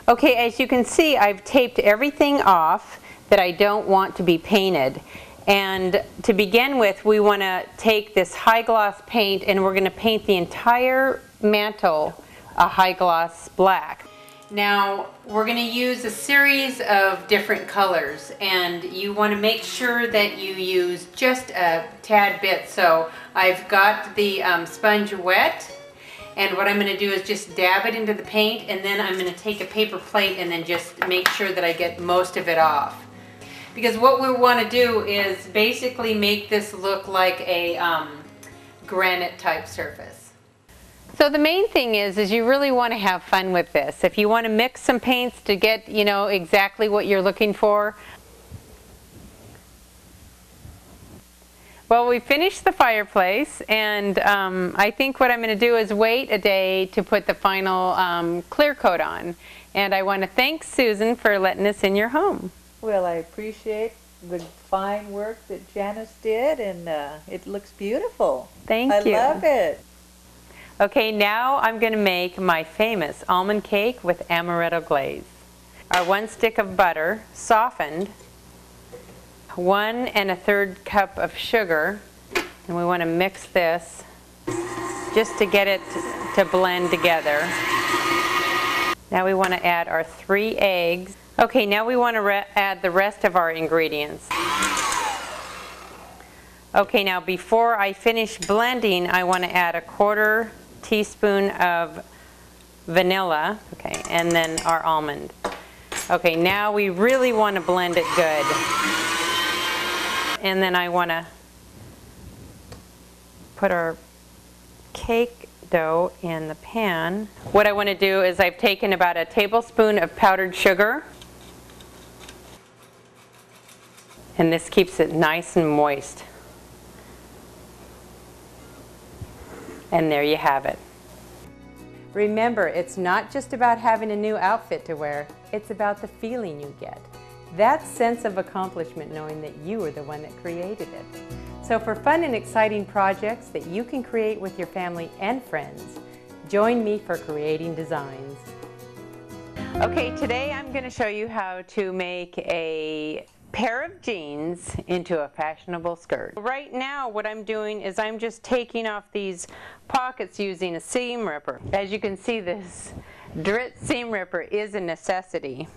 Okay, as you can see, I've taped everything off that I don't want to be painted. And to begin with, we want to take this high gloss paint and we're going to paint the entire mantle a high gloss black. Now we're going to use a series of different colors, and you want to make sure that you use just a tad bit. So I've got the sponge wet, and what I'm going to do is just dab it into the paint, and then I'm going to take a paper plate and then just make sure that I get most of it off. Because what we want to do is basically make this look like a granite type surface. So the main thing is you really want to have fun with this. If you want to mix some paints to get, you know, exactly what you're looking for. Well, we finished the fireplace, and I think what I'm going to do is wait a day to put the final clear coat on. And I want to thank Susan for letting us in your home. Well, I appreciate the fine work that Janice did, and it looks beautiful. Thank you. I love it. Okay, now I'm going to make my famous almond cake with amaretto glaze. Our 1 stick of butter, softened, 1 1/3 cup of sugar, and we want to mix this just to get it to blend together. Now we want to add our 3 eggs. Okay, now we want to add the rest of our ingredients. Okay, now before I finish blending, I want to add a 1/4 teaspoon of vanilla, okay, and then our almond. Okay, now we really want to blend it good. And then I want to put our cake dough in the pan. What I want to do is I've taken about a tablespoon of powdered sugar, and this keeps it nice and moist. And there you have it. Remember, it's not just about having a new outfit to wear, it's about the feeling you get. That sense of accomplishment knowing that you were the one that created it. So for fun and exciting projects that you can create with your family and friends, join me for Creating Designs. Okay, today I'm going to show you how to make a pair of jeans into a fashionable skirt. Right now what I'm doing is I'm just taking off these pockets using a seam ripper. As you can see, this Dritz seam ripper is a necessity.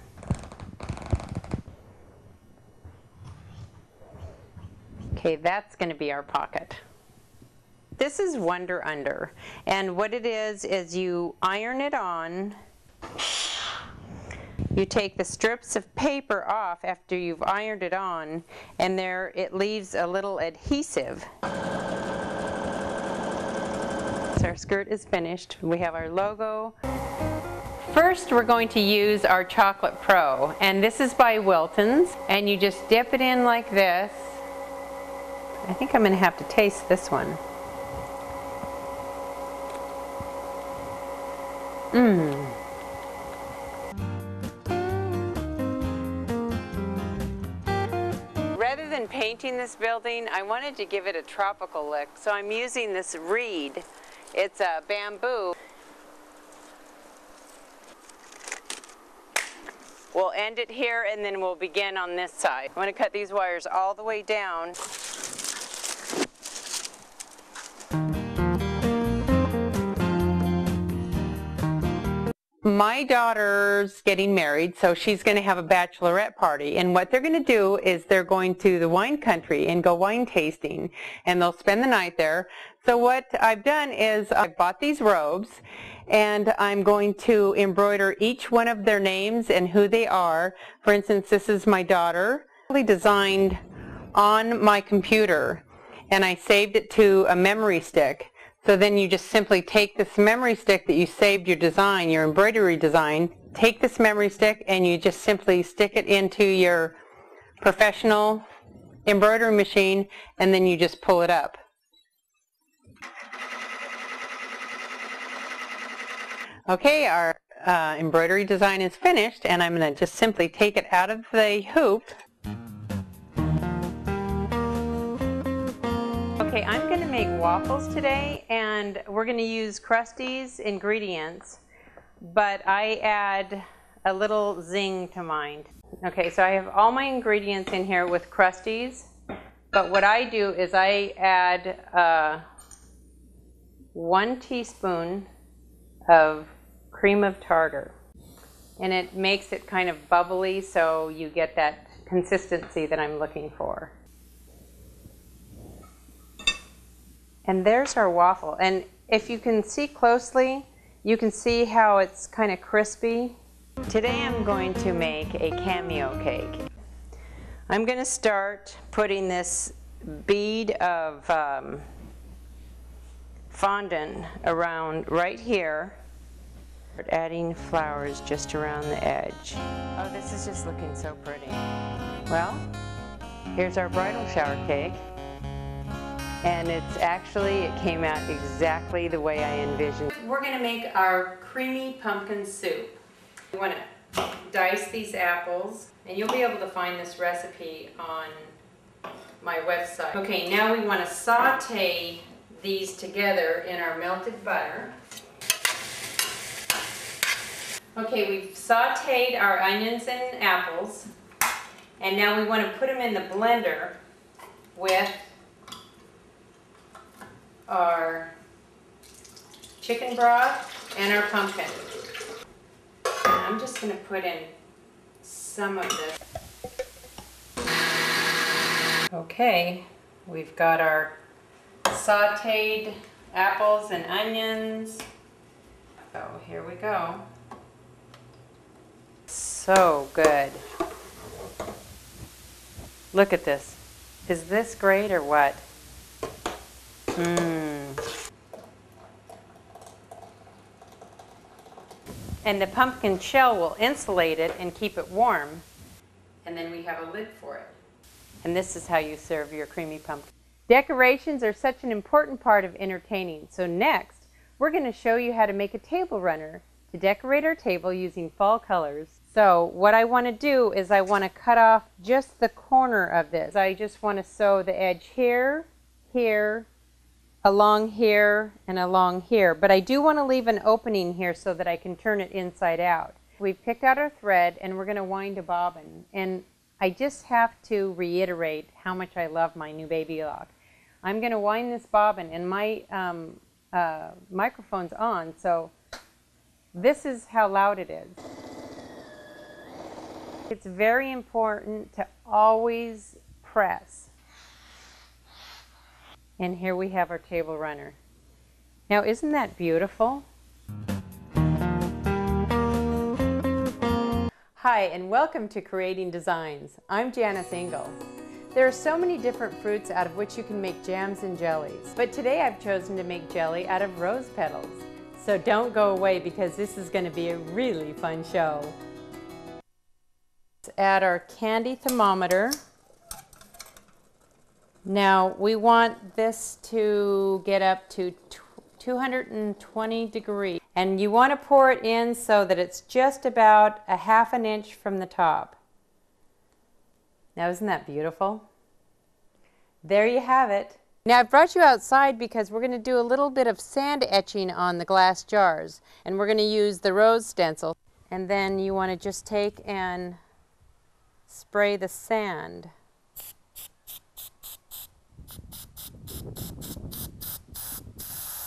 Okay, that's going to be our pocket. This is Wonder Under, and what it is you iron it on. You take the strips of paper off after you've ironed it on, and there it leaves a little adhesive. So our skirt is finished. We have our logo. First, we're going to use our Chocolate Pro, and this is by Wilton's, and you just dip it in like this. I think I'm going to have to taste this one. Rather than painting this building, I wanted to give it a tropical look, so I'm using this reed. It's a bamboo. We'll end it here and then we'll begin on this side. I'm going to cut these wires all the way down. My daughter's getting married, so she's going to have a bachelorette party, and what they're going to do is they're going to the wine country and go wine tasting, and they'll spend the night there. So what I've done is I bought these robes, and I'm going to embroider each one of their names and who they are. For instance, this is my daughter. I designed on my computer, and I saved it to a memory stick. So then you just simply take this memory stick that you saved your design, your embroidery design, take this memory stick and you just simply stick it into your professional embroidery machine, and then you just pull it up. Okay, our embroidery design is finished, and I'm going to just simply take it out of the hoop. Okay, I'm going to make waffles today, and we're going to use Krusty's ingredients, but I add a little zing to mine. Okay, so I have all my ingredients in here with Krusties, but what I do is I add 1 teaspoon of cream of tartar, and it makes it kind of bubbly so you get that consistency that I'm looking for. And there's our waffle, and if you can see closely, you can see how it's kind of crispy. Today I'm going to make a cameo cake. I'm going to start putting this bead of fondant around right here. Adding flowers just around the edge. Oh, this is just looking so pretty. Well, here's our bridal shower cake. And it came out exactly the way I envisioned. We're going to make our creamy pumpkin soup. You want to dice these apples, and you'll be able to find this recipe on my website. Okay, now we want to saute these together in our melted butter. Okay, we've sauteed our onions and apples, and now we want to put them in the blender with our chicken broth and our pumpkin. And I'm just going to put in some of this. Okay, we've got our sauteed apples and onions. So here we go. So good. Look at this. Is this great or what? And the pumpkin shell will insulate it and keep it warm. And then we have a lid for it. And this is how you serve your creamy pumpkin. Decorations are such an important part of entertaining. So next, we're going to show you how to make a table runner to decorate our table using fall colors. So what I want to do is I want to cut off just the corner of this. I just want to sew the edge here, here, along here, and along here. But I do want to leave an opening here so that I can turn it inside out. We've picked out our thread and we're going to wind a bobbin. And I just have to reiterate how much I love my new baby lock. I'm going to wind this bobbin, and my microphone's on, so this is how loud it is. It's very important to always press. And here we have our table runner. Now, isn't that beautiful? Hi, and welcome to Creating Designs. I'm Janice Engle. There are so many different fruits out of which you can make jams and jellies, but today I've chosen to make jelly out of rose petals. So don't go away, because this is going to be a really fun show. Let's add our candy thermometer. Now we want this to get up to 220 degrees, and you want to pour it in so that it's just about a ½ an inch from the top. Now isn't that beautiful? There you have it. Now I've brought you outside because we're going to do a little bit of sand etching on the glass jars, and we're going to use the rose stencil. And then you want to just take and spray the sand.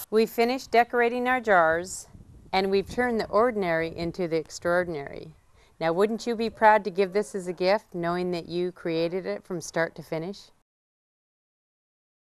We've finished decorating our jars, and we've turned the ordinary into the extraordinary. Now, wouldn't you be proud to give this as a gift, knowing that you created it from start to finish?